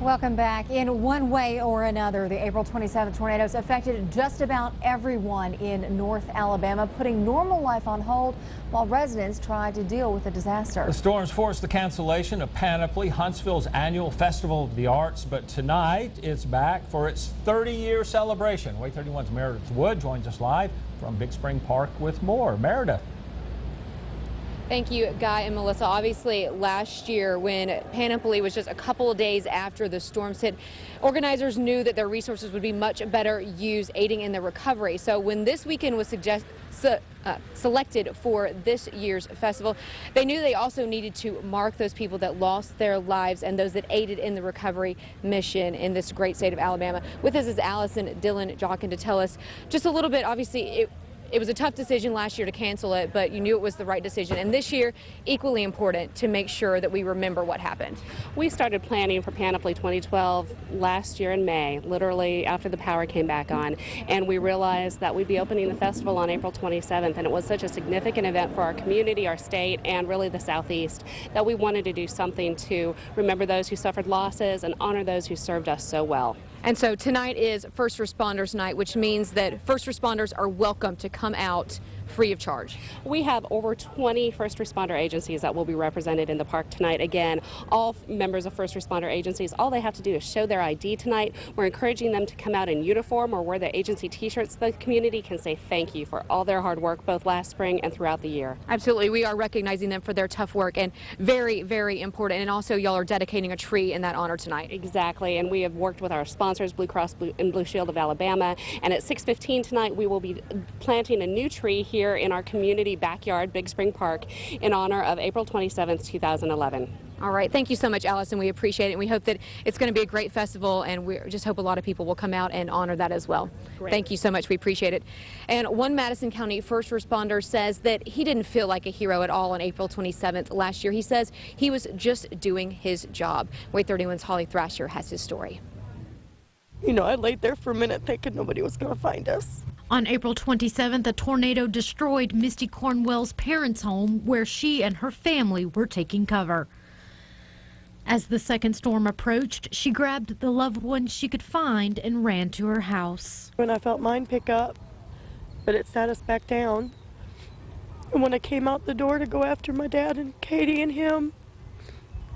Welcome back. In one way or another, the April 27th tornadoes affected just about everyone in North Alabama, putting normal life on hold while residents try to deal with the disaster. The storms forced the cancellation of Panoply, Huntsville's annual Festival of the Arts, but tonight it's back for its 30-year celebration. WAAY 31's Meredith Wood joins us live from Big Spring Park with more. Meredith. Thank you, Guy and Melissa. Obviously, last year when Panoply was just a couple of days after the storms hit, organizers knew that their resources would be much better used aiding in the recovery. So when this weekend was selected for this year's festival, they knew they also needed to mark those people that lost their lives and those that aided in the recovery mission in this great state of Alabama. With us is Allison Dillon Jochen to tell us just a little bit. Obviously, it was a tough decision last year to cancel it, but you knew it was the right decision. And this year, equally important to make sure that we remember what happened. We started planning for Panoply 2012 last year in May, literally after the power came back on. And we realized that we'd be opening the festival on April 27th. And it was such a significant event for our community, our state, and really the Southeast, that we wanted to do something to remember those who suffered losses and honor those who served us so well. And so tonight is First Responders Night, which means that first responders are welcome to come out free of charge. We have over 20 first responder agencies that will be represented in the park tonight. Again, all members of first responder agencies, all they have to do is show their ID tonight. We're encouraging them to come out in uniform or wear their agency t-shirts. The community can say thank you for all their hard work, both last spring and throughout the year. Absolutely. We are recognizing them for their tough work, and very, very important. And also, y'all are dedicating a tree in that honor tonight. Exactly. And we have worked with our sponsors, Blue Cross and Blue Shield of Alabama. And at 6:15 tonight, we will be planting a new tree here in our community backyard, Big Spring Park, in honor of April 27th, 2011. All right. Thank you so much, Allison. We appreciate it. And we hope that it's going to be a great festival, and we just hope a lot of people will come out and honor that as well. Great. Thank you so much. We appreciate it. And one Madison County first responder says that he didn't feel like a hero at all on April 27th last year. He says he was just doing his job. WAAY 31's Holly Thrasher has his story. You know, I laid there for a minute thinking nobody was going to find us. On April 27th, a tornado destroyed Misty Cornwell's parents' home where she and her family were taking cover. As the second storm approached, she grabbed the loved one she could find and ran to her house. When I felt mine pick up, but it sat us back down. And when I came out the door to go after my dad and Katie and him,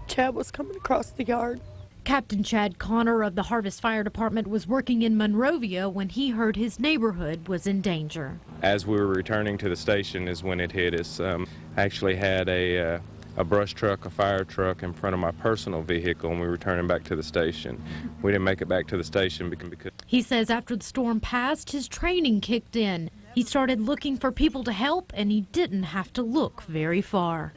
Chad was coming across the yard. Captain Chad Connor of the Harvest Fire Department was working in Monrovia when he heard his neighborhood was in danger. As we were returning to the station is when it hit us. I actually had a brush truck, a fire truck in front of my personal vehicle, and we were returning back to the station. We didn't make it back to the station because... He says after the storm passed, his training kicked in. He started looking for people to help, and he didn't have to look very far.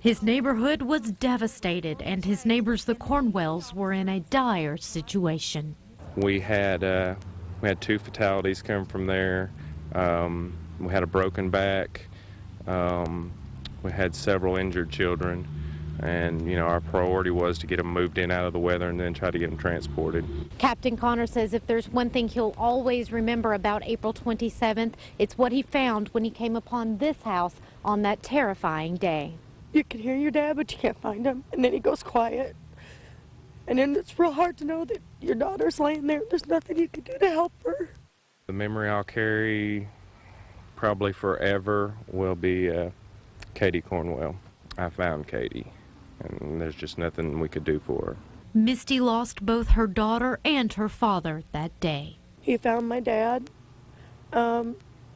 His neighborhood was devastated, and his neighbors, the Cornwells, were in a dire situation. We had 2 fatalities come from there. We had a broken back. We had several injured children, and you know, our priority was to get them moved in out of the weather and then try to get them transported. Captain Connor says if there's one thing he'll always remember about April 27th, it's what he found when he came upon this house on that terrifying day. You can hear your dad, but you can't find him. And then he goes quiet. And then it's real hard to know that your daughter's laying there. There's nothing you can do to help her. The memory I'll carry probably forever will be Katie Cornwell. I found Katie, and there's just nothing we could do for her. Misty lost both her daughter and her father that day. He found my dad.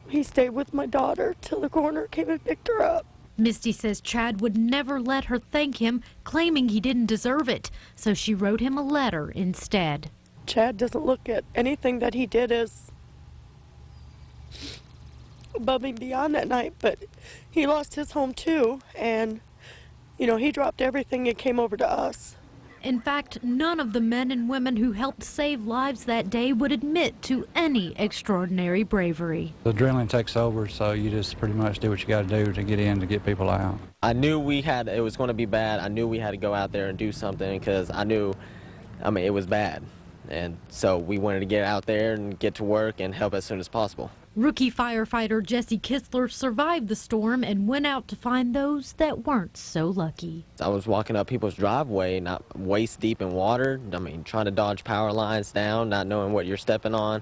He stayed with my daughter till the coroner came and picked her up. Misty says Chad would never let her thank him, claiming he didn't deserve it, so she wrote him a letter instead. Chad doesn't look at anything that he did as above and beyond that night, but he lost his home too, and, you know, he dropped everything and came over to us. In fact, none of the men and women who helped save lives that day would admit to any extraordinary bravery. The adrenaline takes over, so you just pretty much do what you got to do to get in to get people out. I knew it was going to be bad. I knew we had to go out there and do something because I knew, it was bad. And so we wanted to get out there and get to work and help as soon as possible. Rookie firefighter Jesse Kistler survived the storm and went out to find those that weren't so lucky. I was walking up people's driveway, not waist deep in water. I mean, trying to dodge power lines down, not knowing what you're stepping on.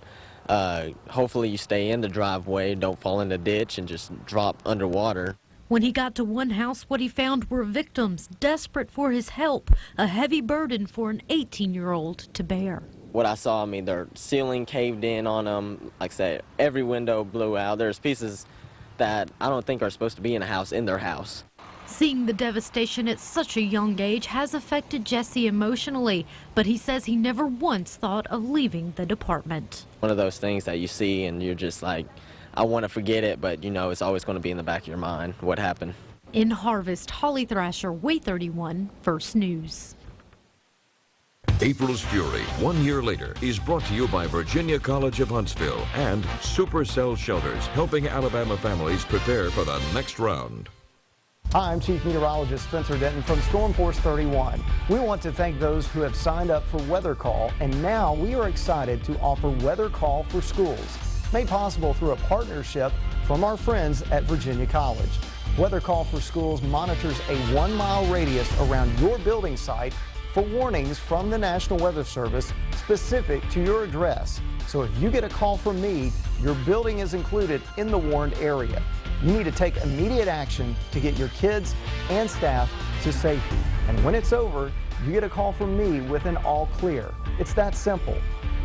Hopefully you stay in the driveway, don't fall in the ditch and just drop underwater. When he got to one house, what he found were victims desperate for his help, a heavy burden for an 18-year-old to bear. What I saw, I mean, their ceiling caved in on them. Like I said, every window blew out. There's pieces that I don't think are supposed to be in a house, in their house. Seeing the devastation at such a young age has affected Jesse emotionally, but he says he never once thought of leaving the department. One of those things that you see and you're just like, I want to forget it, but you know it's always going to be in the back of your mind what happened. In Harvest, Holly Thrasher, Way 31, First News. April's Fury, 1 year later, is brought to you by Virginia College of Huntsville and Supercell Shelters, helping Alabama families prepare for the next round. Hi, I'm Chief Meteorologist Spencer Denton from Storm Force 31. We want to thank those who have signed up for Weather Call, and now we are excited to offer Weather Call for schools, made possible through a partnership from our friends at Virginia College. Weather Call for Schools monitors a 1-mile radius around your building site for warnings from the National Weather Service specific to your address. So if you get a call from me, your building is included in the warned area. You need to take immediate action to get your kids and staff to safety. And when it's over, you get a call from me with an all clear. It's that simple.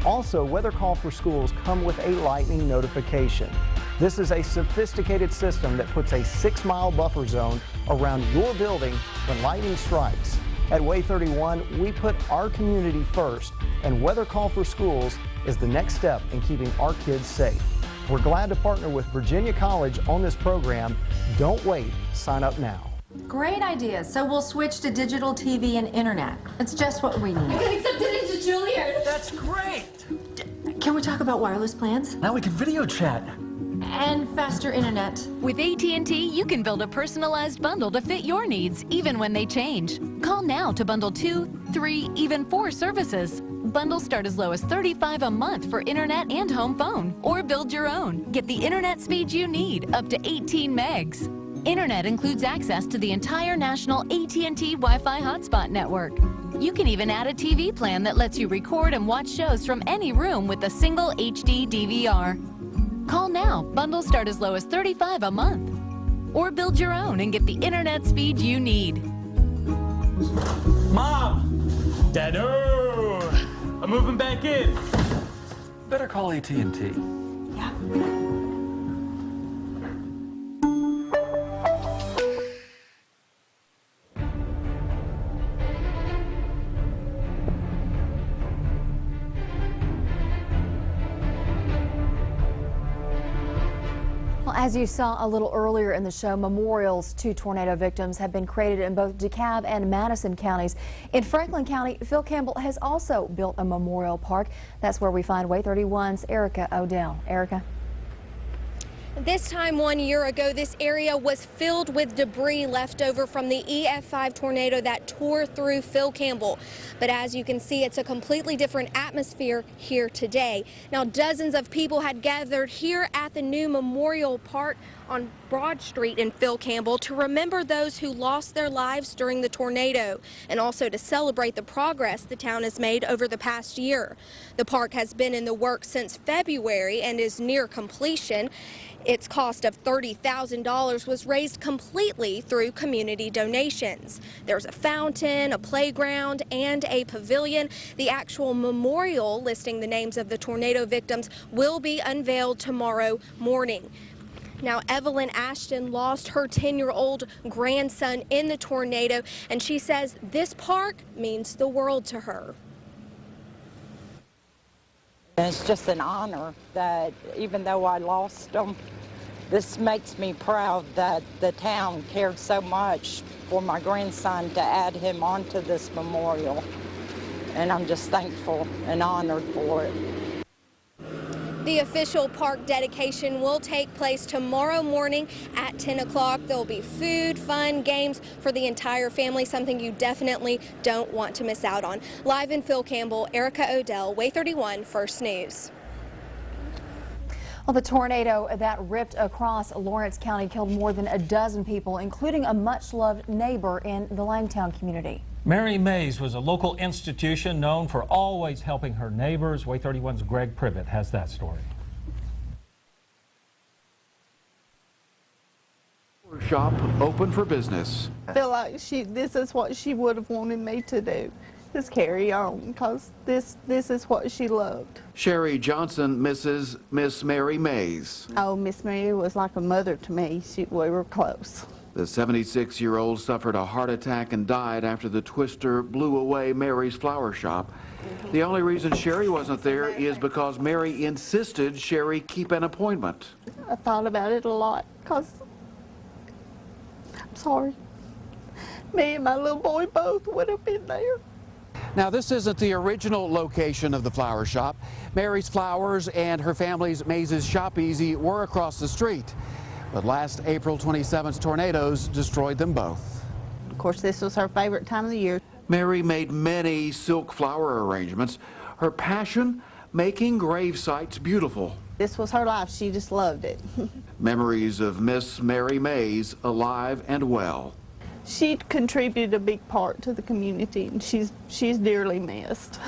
Also, Weather Call for Schools come with a lightning notification. This is a sophisticated system that puts a 6-mile buffer zone around your building when lightning strikes. At Way 31, we put our community first, and Weather Call for Schools is the next step in keeping our kids safe. We're glad to partner with Virginia College on this program. Don't wait, sign up now. Great idea. So we'll switch to digital TV and internet. It's just what we need. I got accepted into Juilliard. That's great. Can we talk about wireless plans? Now we can video chat. And faster internet. With AT&T, you can build a personalized bundle to fit your needs, even when they change. Call now to bundle 2, 3, even 4 services. Bundles start as low as $35 a month for internet and home phone, or build your own. Get the internet speed you need, up to 18 megs. Internet includes access to the entire national AT&T Wi-Fi hotspot network. You can even add a TV plan that lets you record and watch shows from any room with a single HD DVR. Call now. Bundles start as low as $35 a month. Or build your own and get the internet speed you need. Mom! Dado! I'm moving back in. Better call AT&T. Yeah. As you saw a little earlier in the show, memorials to tornado victims have been created in both DeKalb and Madison counties. In Franklin County, Phil Campbell has also built a memorial park. That's where we find Way 31's Erica Odell. Erica. This time 1 year ago, this area was filled with debris left over from the EF5 tornado that tore through Phil Campbell. But as you can see, it's a completely different atmosphere here today. Now, dozens of people had gathered here at the new Memorial Park on Broad Street in Phil Campbell to remember those who lost their lives during the tornado and also to celebrate the progress the town has made over the past year. The park has been in the works since February and is near completion. Its cost of $30,000 was raised completely through community donations. There's a fountain, a playground, and a pavilion. The actual memorial listing the names of the tornado victims will be unveiled tomorrow morning. Now, Evelyn Ashton lost her 10-year-old grandson in the tornado, and she says this park means the world to her. It's just an honor that even though I lost them, this makes me proud that the town cared so much for my grandson to add him onto this memorial. And I'm just thankful and honored for it. The official park dedication will take place tomorrow morning at 10 o'clock. There will be food, fun, games for the entire family, something you definitely don't want to miss out on. Live in Phil Campbell, Erica Odell, Way 31 First News. Well, the tornado that ripped across Lawrence County killed more than a dozen people, including a much-loved neighbor in the Langtown community. Mary Mays was a local institution known for always helping her neighbors. Way 31's Greg Privet has that story. Shop open for business. I feel like this is what she would have wanted me to do, is carry on, because this is what she loved. Sherry Johnson misses Miss Mary Mays. Oh, Miss Mary was like a mother to me. We were close. The 76-year-old suffered a heart attack and died after the twister blew away Mary's flower shop. The only reason Sherry wasn't there is because Mary insisted Sherry keep an appointment. I thought about it a lot, because I'm sorry. Me and my little boy both would have been there. Now, this isn't the original location of the flower shop. Mary's Flowers and her family's Mays' Shop Easy were across the street. But last April 27th tornadoes destroyed them both. Of course, this was her favorite time of the year. Mary made many silk flower arrangements. Her passion, making grave sites beautiful. This was her life. She just loved it. Memories of Miss Mary Mays alive and well. She contributed a big part to the community, and she's dearly missed.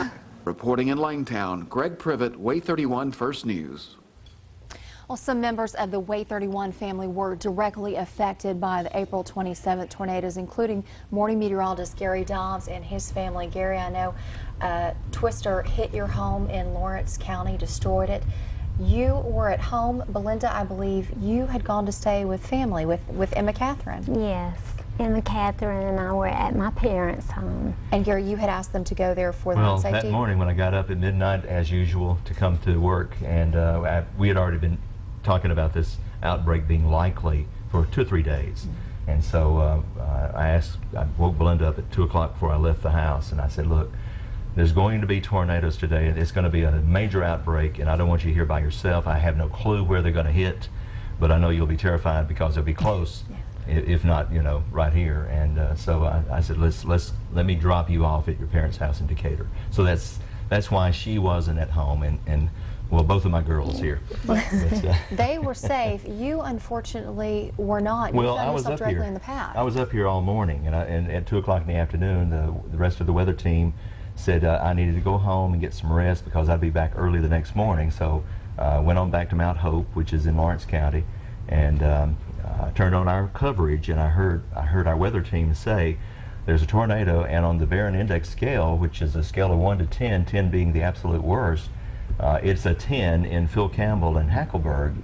Reporting in Langtown, Greg Privet, Way 31 First News. Well, some members of the Way 31 family were directly affected by the April 27th tornadoes, including morning meteorologist Gary Dobbs and his family. Gary, I know twister hit your home in Lawrence County, destroyed it. You were at home. Belinda, I believe you had gone to stay with family, with Emma Catherine. Yes. Emma Catherine and I were at my parents' home. And Gary, you had asked them to go there for the safety? Well, that morning when I got up at midnight, as usual, to come to work, and we had already been talking about this outbreak being likely for 2 or 3 days. And so I woke Belinda up at 2 o'clock before I left the house, and I said, look, there's going to be tornadoes today, and it's going to be a major outbreak, and I don't want you here by yourself. I have no clue where they're going to hit, but I know you'll be terrified because they'll be close. If not, you know, right here. And so I said, let me drop you off at your parents' house in Decatur. So that's why she wasn't at home, and well, both of my girls here. They were safe. You unfortunately were not. You well, found I was yourself up here. in the path. I was up here all morning, and at 2 o'clock in the afternoon, the rest of the weather team said I needed to go home and get some rest because I'd be back early the next morning. So went on back to Mount Hope, which is in Lawrence County, and I turned on our coverage, and I heard our weather team say there's a tornado, and on the Barron Index scale, which is a scale of 1 to 10, 10 being the absolute worst, it's a 10 in Phil Campbell and Hackleburg,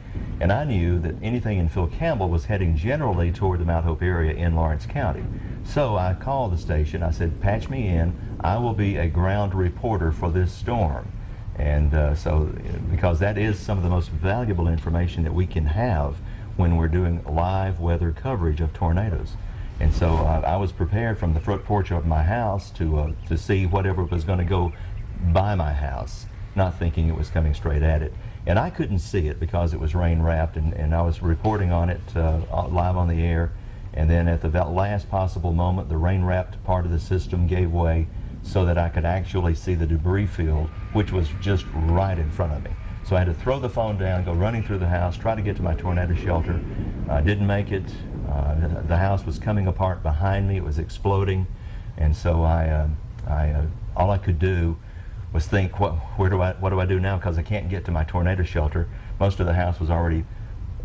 and I knew that anything in Phil Campbell was heading generally toward the Mount Hope area in Lawrence County. So I called the station. I said, patch me in. I will be a ground reporter for this storm. And so, because that is some of the most valuable information that we can have when we're doing live weather coverage of tornadoes. And so I was prepared from the front porch of my house to see whatever was going to go by my house, not thinking it was coming straight at it. And I couldn't see it because it was rain wrapped, and I was reporting on it live on the air. And then at the last possible moment, the rain wrapped part of the system gave way so that I could actually see the debris field, which was just right in front of me. So I had to throw the phone down, go running through the house, try to get to my tornado shelter. I didn't make it. The house was coming apart behind me. It was exploding. And so all I could do was think, what do I do now? Because I can't get to my tornado shelter. Most of the house was already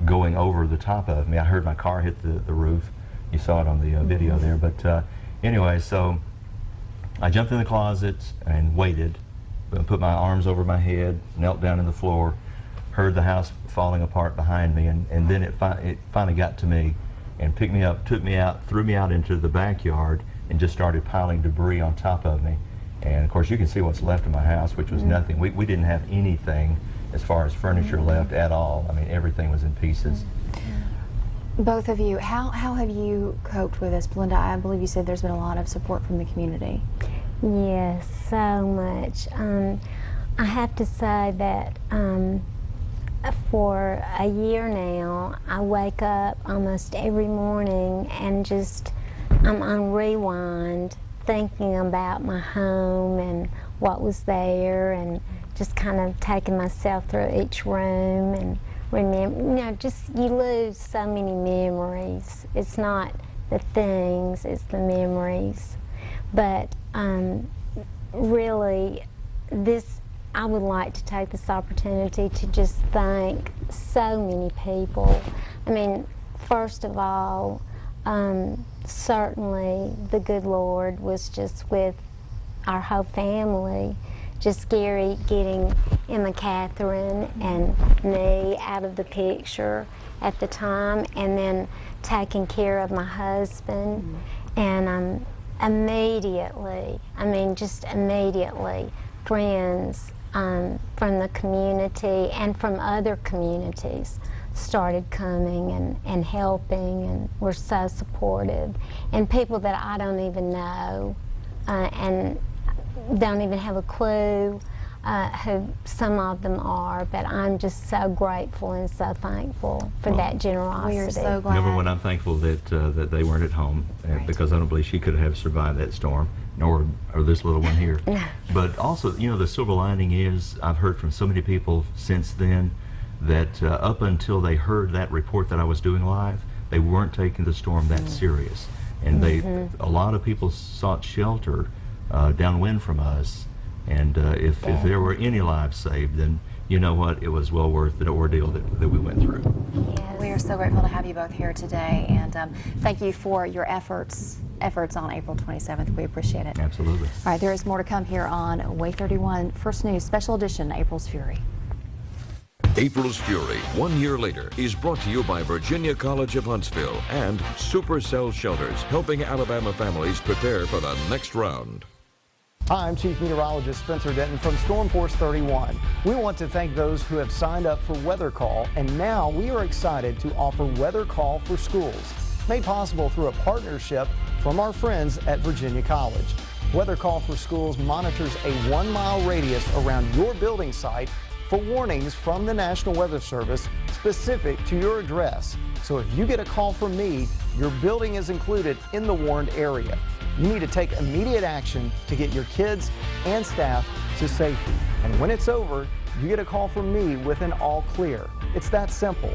going over the top of me. I heard my car hit the roof. You saw it on the video there. But anyway, so I jumped in the closet and waited. Put my arms over my head, knelt down on the floor, heard the house falling apart behind me, and then it finally got to me and picked me up, took me out, threw me out into the backyard, and just started piling debris on top of me. And of course you can see what's left of my house, which was nothing. We didn't have anything as far as furniture left at all. I mean, everything was in pieces. Both of you, how have you coped with this? Belinda, I believe you said there's been a lot of support from the community. Yes, so much. I have to say that for a year now, I wake up almost every morning and just, I'm on rewind, thinking about my home and what was there, and just kind of taking myself through each room and remember, just you lose so many memories. It's not the things, it's the memories. But really, I would like to take this opportunity to just thank so many people. I mean, first of all, certainly the good Lord was just with our whole family. Just Gary getting Emma Catherine and me out of the picture at the time, and then taking care of my husband. And immediately, I mean just immediately, friends from the community and from other communities started coming and helping, and were so supportive. And people that I don't even know and don't even have a clue who some of them are, but I'm just so grateful and so thankful for that generosity. We are so glad. Number one, I'm thankful that that they weren't at home, because I don't believe she could have survived that storm, nor or this little one here. No. But also, you know, the silver lining is I've heard from so many people since then that up until they heard that report that I was doing live, they weren't taking the storm that serious, and a lot of people sought shelter downwind from us, and if there were any lives saved, then you know what, it was well worth the ordeal that we went through. Yes. We are so grateful to have you both here today, and thank you for your efforts on April 27th. We appreciate it. Absolutely. All right, there is more to come here on Way 31 First News Special Edition, April's Fury. April's Fury, 1 year later, is brought to you by Virginia College of Huntsville and Supercell Shelters, helping Alabama families prepare for the next round. Hi, I'm Chief Meteorologist Spencer Denton from Storm Force 31. We want to thank those who have signed up for Weather Call, and now we are excited to offer Weather Call for schools, made possible through a partnership from our friends at Virginia College. Weather Call for Schools monitors a 1-mile radius around your building site for warnings from the National Weather Service specific to your address. So if you get a call from me, your building is included in the warned area. You need to take immediate action to get your kids and staff to safety. And when it's over, you get a call from me with an all clear. It's that simple.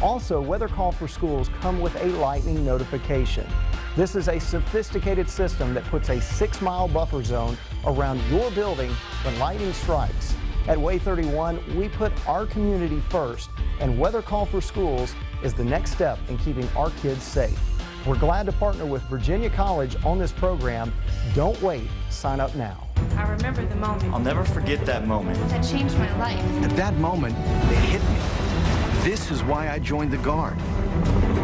Also, Weather Call for Schools come with a lightning notification. This is a sophisticated system that puts a 6-mile buffer zone around your building when lightning strikes. At Way 31, we put our community first, and Weather Call for Schools is the next step in keeping our kids safe. We're glad to partner with Virginia College on this program. Don't wait. Sign up now. I remember the moment. I'll never forget that moment. That changed my life. At that moment, it hit me. This is why I joined the Guard.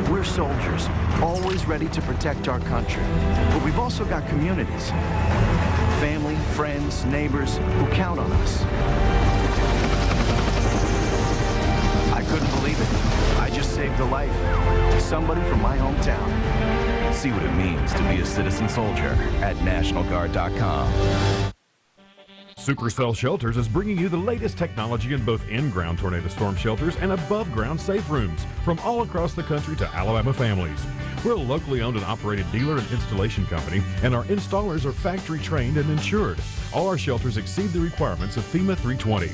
We're soldiers, always ready to protect our country. But we've also got communities. Family, friends, neighbors who count on us. I couldn't believe it. I just saved a life. Somebody from my hometown. See what it means to be a citizen soldier at NationalGuard.com. Supercell Shelters is bringing you the latest technology in both in-ground tornado storm shelters and above-ground safe rooms from all across the country to Alabama families. We're a locally owned and operated dealer and installation company, and our installers are factory trained and insured. All our shelters exceed the requirements of FEMA 320.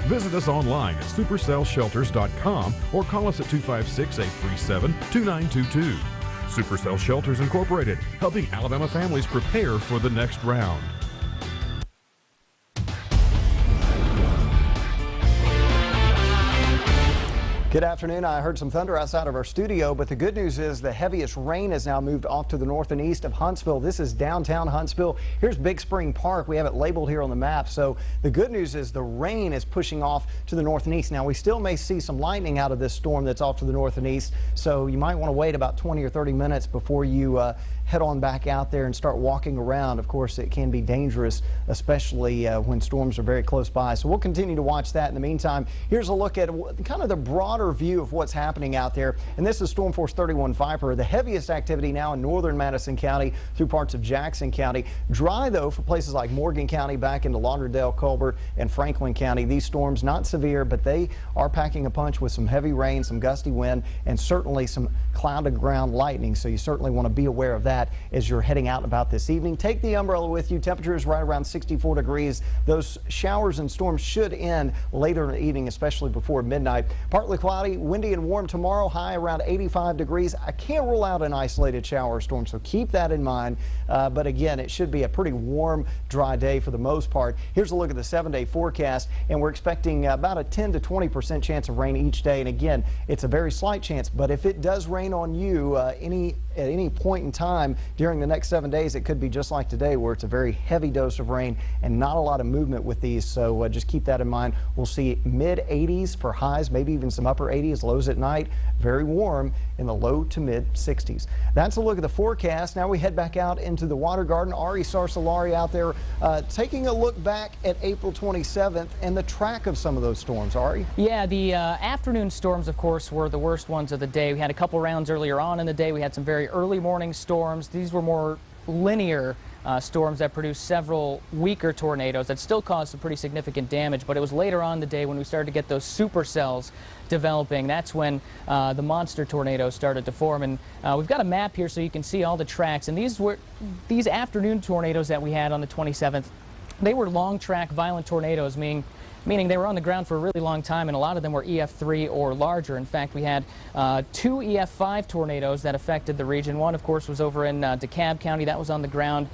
Visit us online at supercellshelters.com or call us at 256-837-2922. Supercell Shelters Incorporated, helping Alabama families prepare for the next round. Good afternoon. I heard some thunder outside of our studio, but the good news is the heaviest rain has now moved off to the north and east of Huntsville. This is downtown Huntsville. Here's Big Spring Park. We have it labeled here on the map. So the good news is the rain is pushing off to the north and east. Now, we still may see some lightning out of this storm that's off to the north and east, so you might want to wait about 20 or 30 minutes before you head on back out there and start walking around. Of course, it can be dangerous, especially when storms are very close by. So we'll continue to watch that. In the meantime, here's a look at kind of the broader view of what's happening out there. And this is Storm Force 31 Viper, the heaviest activity now in northern Madison County through parts of Jackson County. Dry, though, for places like Morgan County back into Lauderdale, Colbert, and Franklin County. These storms not severe, but they are packing a punch with some heavy rain, some gusty wind, and certainly some cloud-to-ground lightning. So you certainly want to be aware of that as you're heading out and about this evening. Take the umbrella with you. Temperature is right around 64 degrees. Those showers and storms should end later in the evening, especially before midnight. Partly cloudy, windy and warm tomorrow, high around 85 degrees. I can't rule out an isolated shower or storm, so keep that in mind. But again, it should be a pretty warm, dry day for the most part. Here's a look at the 7-day forecast, and we're expecting about a 10 to 20% chance of rain each day. And again, it's a very slight chance, but if it does rain on you at any point in time during the next 7 days, it could be just like today, where it's a very heavy dose of rain and not a lot of movement with these. So just keep that in mind. We'll see mid 80s for highs, maybe even some upper 80s, lows at night. Very warm in the low to mid 60s. That's a look at the forecast. Now we head back out into the water garden. Ari Sarsalari out there taking a look back at April 27th and the track of some of those storms. Ari? Yeah, the afternoon storms, of course, were the worst ones of the day. We had a couple rounds earlier on in the day. We had some very early morning storms. These were more linear storms that produced several weaker tornadoes that still caused some pretty significant damage, but it was later on in the day when we started to get those supercells developing. That's when the monster tornadoes started to form. And we've got a map here so you can see all the tracks. And these afternoon tornadoes that we had on the 27th, they were long track violent tornadoes, meaning they were on the ground for a really long time, and a lot of them were EF3 or larger. In fact, we had 2 EF5 tornadoes that affected the region. One, of course, was over in DeKalb County. That was on the ground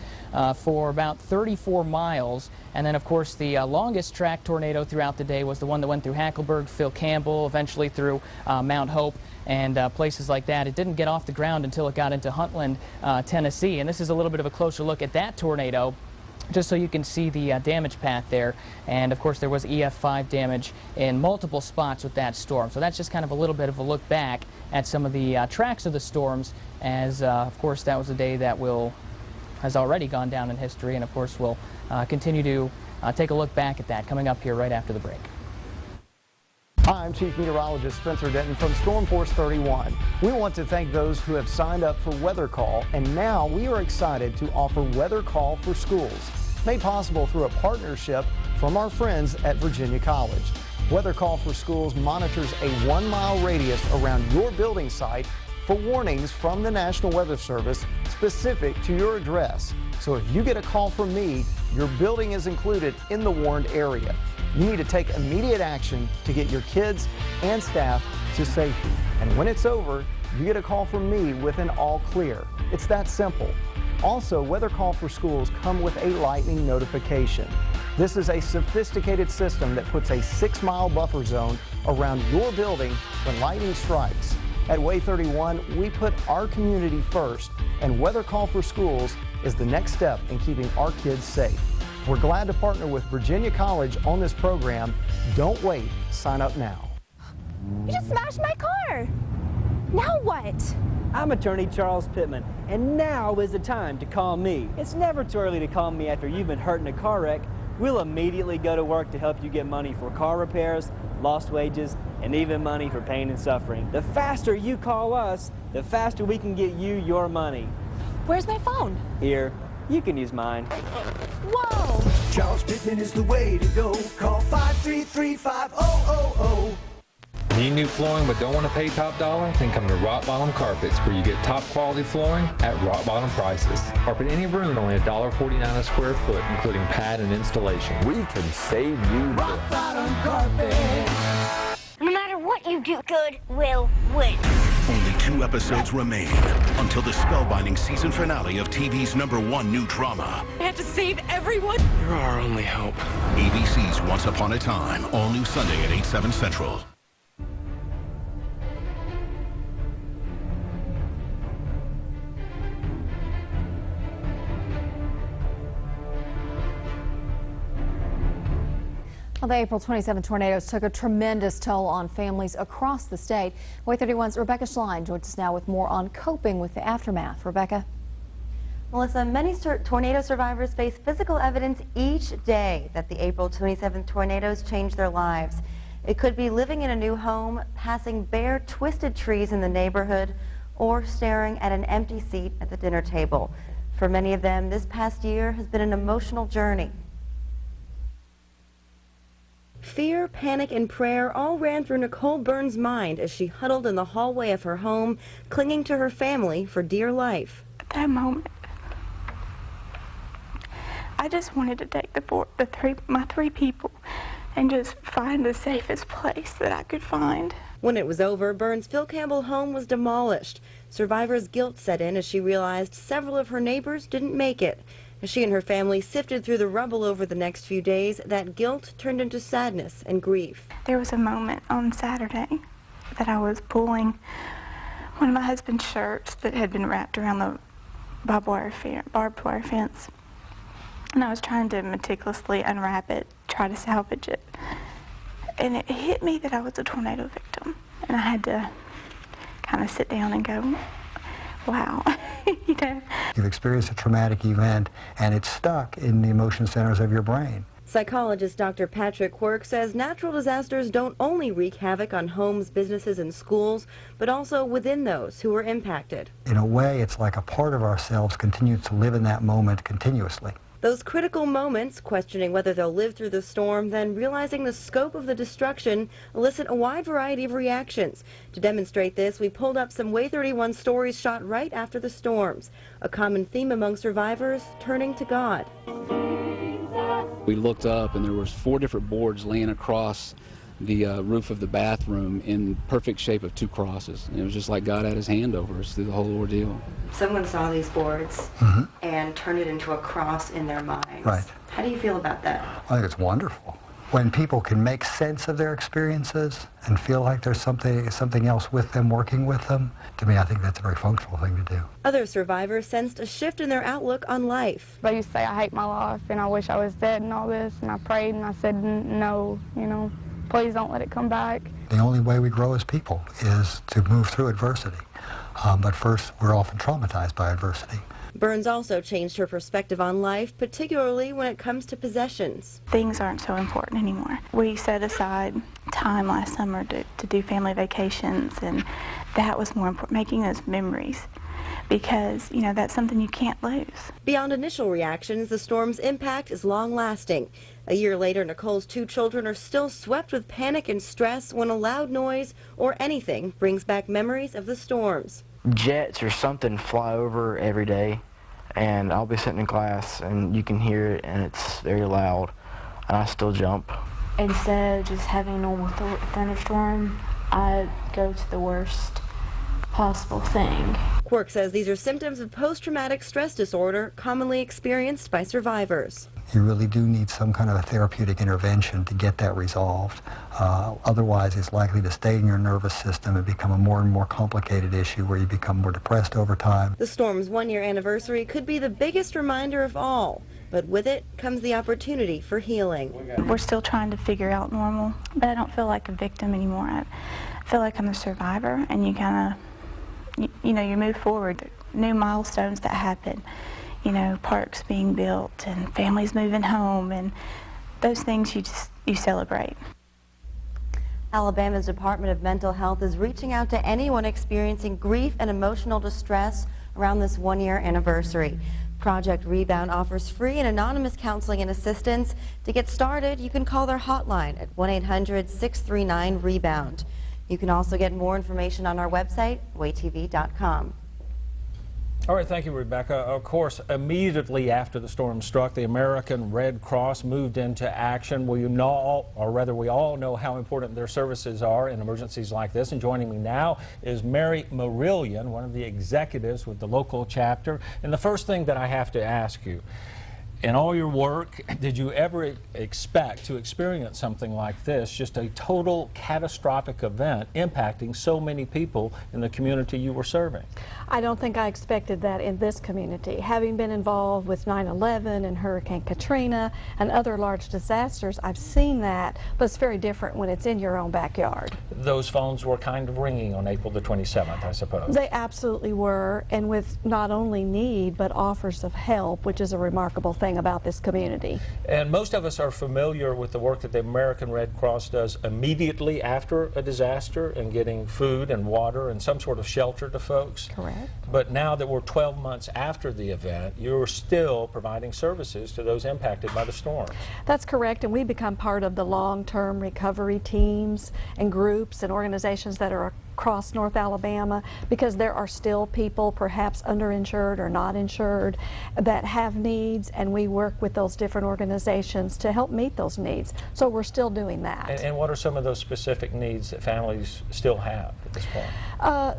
for about 34 miles. And then, of course, the longest track tornado throughout the day was the one that went through Hackleburg, Phil Campbell, eventually through Mount Hope and places like that. It didn't get off the ground until it got into Huntland, Tennessee. And this is a little bit of a closer look at that tornado, just so you can see the damage path there. And of course there was EF5 damage in multiple spots with that storm. So that's just kind of a little bit of a look back at some of the tracks of the storms, as of course that was a day that has already gone down in history, and of course we'll continue to take a look back at that coming up here right after the break. Hi, I'm Chief Meteorologist Spencer Denton from Storm Force 31. We want to thank those who have signed up for Weather Call, and now we are excited to offer Weather Call for schools, made possible through a partnership from our friends at Virginia College. Weather Call for Schools monitors a 1-mile radius around your building site for warnings from the National Weather Service specific to your address. So if you get a call from me, your building is included in the warned area. You need to take immediate action to get your kids and staff to safety. And when it's over, you get a call from me with an all clear. It's that simple. Also, Weather Call for Schools come with a lightning notification. This is a sophisticated system that puts a 6-mile buffer zone around your building when lightning strikes. At Way 31, we put our community first, and Weather Call for Schools is the next step in keeping our kids safe. We're glad to partner with Virginia College on this program. Don't wait. Sign up now. You just smashed my car. Now what? I'm attorney Charles Pittman, and now is the time to call me. It's never too early to call me after you've been hurt in a car wreck. We'll immediately go to work to help you get money for car repairs, lost wages, and even money for pain and suffering. The faster you call us, the faster we can get you your money. Where's my phone? Here, you can use mine. Whoa! Charles Pittman is the way to go. Call 533-5000. Need new flooring but don't want to pay top dollar? Then come to Rock Bottom Carpets, where you get top quality flooring at rock bottom prices. Carpet any room only $1.49 a square foot, including pad and installation. We can save you Rock Bottom Carpet. No matter what you do, good will win. Only 2 episodes remain until the spellbinding season finale of TV's #1 new drama. I have to save everyone. You're our only hope. ABC's Once Upon a Time, all new Sunday at 8/7 Central. Well, the April 27 tornadoes took a tremendous toll on families across the state. Way 31's Rebecca Schlein joins us now with more on coping with the aftermath. Rebecca. Melissa, many tornado survivors face physical evidence each day that the April 27th tornadoes changed their lives. It could be living in a new home, passing bare, twisted trees in the neighborhood, or staring at an empty seat at the dinner table. For many of them, this past year has been an emotional journey. Fear, panic, and prayer all ran through Nicole Burns' mind as she huddled in the hallway of her home, clinging to her family for dear life. At that moment, I just wanted to take my three people and just find the safest place that I could find. When it was over, Burns' Phil Campbell home was demolished. Survivor's guilt set in as she realized several of her neighbors didn't make it. As she and her family sifted through the rubble over the next few days, that guilt turned into sadness and grief. There was a moment on Saturday that I was pulling one of my husband's shirts that had been wrapped around the barbed wire fence. And I was trying to meticulously unwrap it, try to salvage it. And it hit me that I was a tornado victim. And I had to kind of sit down and go, wow, you know. You've experienced a traumatic event and it's stuck in the emotion centers of your brain. Psychologist Dr. Patrick Quirk says natural disasters don't only wreak havoc on homes, businesses, and schools, but also within those who are impacted. In a way, it's like a part of ourselves continues to live in that moment continuously. Those critical moments, questioning whether they'll live through the storm, then realizing the scope of the destruction, elicit a wide variety of reactions. To demonstrate this, we pulled up some Way 31 stories shot right after the storms. A common theme among survivors, turning to God. We looked up and there was 4 different boards laying across the roof of the bathroom in perfect shape of 2 crosses. And it was just like God had his hand over us through the whole ordeal. Someone saw these boards and turned it into a cross in their minds. Right. How do you feel about that? I think it's wonderful. When people can make sense of their experiences and feel like there's something else with them, working with them, to me I think that's a very functional thing to do. Other survivors sensed a shift in their outlook on life. I used to say I hate my life and I wish I was dead and all this, and I prayed and I said no, you know. Please don't let it come back. The only way we grow as people is to move through adversity. But first, we're often traumatized by adversity. Burns also changed her perspective on life, particularly when it comes to possessions. Things aren't so important anymore. We set aside time last summer to do family vacations, and that was more important, making those memories. Because, you know, that's something you can't lose. Beyond initial reactions, the storm's impact is long-lasting. A year later, Nicole's 2 children are still swept with panic and stress when a loud noise or anything brings back memories of the storms. Jets or something fly over every day, and I'll be sitting in class and you can hear it and it's very loud, and I still jump. Instead of just having a normal thunderstorm, I go to the worst possible thing. Quirk says these are symptoms of post-traumatic stress disorder commonly experienced by survivors. You really do need some kind of a therapeutic intervention to get that resolved. Otherwise, it's likely to stay in your nervous system and become a more and more complicated issue where you become more depressed over time. The storm's 1-year anniversary could be the biggest reminder of all, but with it comes the opportunity for healing. We're still trying to figure out normal, but I don't feel like a victim anymore. I feel like I'm a survivor, and you kind of, you know, you move forward. New milestones that happen. You know, parks being built and families moving home, and those things you celebrate. Alabama's Department of Mental Health is reaching out to anyone experiencing grief and emotional distress around this 1-year anniversary. Project Rebound offers free and anonymous counseling and assistance. To get started, you can call their hotline at 1-800-639-REBOUND. You can also get more information on our website, waytv.com. All right, thank you, Rebecca. Of course, immediately after the storm struck, the American Red Cross moved into action. Well, you know, or rather, we all know how important their services are in emergencies like this. And joining me now is Mary Marillion, one of the executives with the local chapter. And the first thing that I have to ask you, In all your work, did you ever expect to experience something like this, just a total catastrophic event impacting so many people in the community you were serving? I don't think I expected that in this community. Having been involved with 9/11 and Hurricane Katrina and other large disasters, I've seen that, but it's very different when it's in your own backyard. Those phones were kind of ringing on April the 27th, I suppose. They absolutely were, and with not only need, but offers of help, which is a remarkable thing about this community. And most of us are familiar with the work that the American Red Cross does immediately after a disaster and getting food and water and some sort of shelter to folks. Correct. But now that we're 12 months after the event, you're still providing services to those impacted by the storm. That's correct, and we become part of the long-term recovery teams and groups and organizations that are across North Alabama, because there are still people, perhaps underinsured or not insured, that have needs, and we work with those different organizations to help meet those needs. So we're still doing that. And what are some of those specific needs that families still have at this point?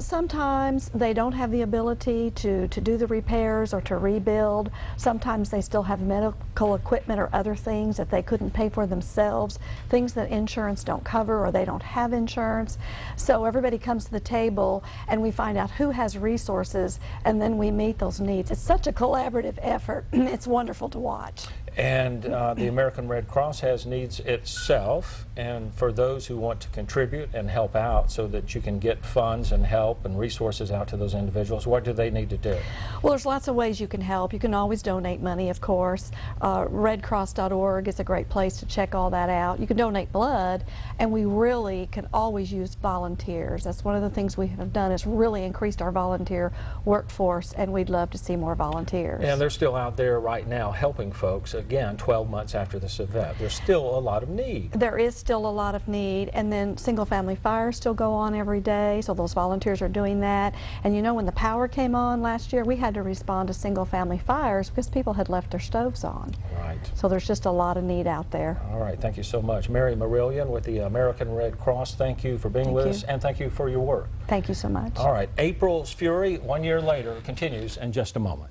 Sometimes they don't have the ability to do the repairs or to rebuild. Sometimes they still have medical equipment or other things that they couldn't pay for themselves, things that insurance don't cover or they don't have insurance. So everybody comes to the table and we find out who has resources, and then we meet those needs. It's such a collaborative effort. It's wonderful to watch. And the American Red Cross has needs itself, and for those who want to contribute and help out so that you can get funds and help and resources out to those individuals, what do they need to do? Well, there's lots of ways you can help. You can always donate money, of course. Redcross.org is a great place to check all that out. You can donate blood, and we really can always use volunteers. That's one of the things we have done, is really increased our volunteer workforce, and we'd love to see more volunteers. And they're still out there right now helping folks. Again, 12 months after this event, there's still a lot of need. There is still a lot of need, and then single-family fires still go on every day, so those volunteers are doing that. And you know, when the power came on last year, we had to respond to single-family fires because people had left their stoves on. Right. So there's just a lot of need out there. All right, thank you so much. Mary Marillion with the American Red Cross, thank you for being with us, and thank you for your work. Thank you so much. All right, April's Fury, 1 year later, continues in just a moment.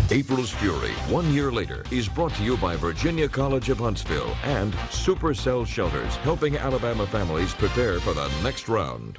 April's Fury, 1 year later, is brought to you by Virginia College of Huntsville and Supercell Shelters, helping Alabama families prepare for the next round.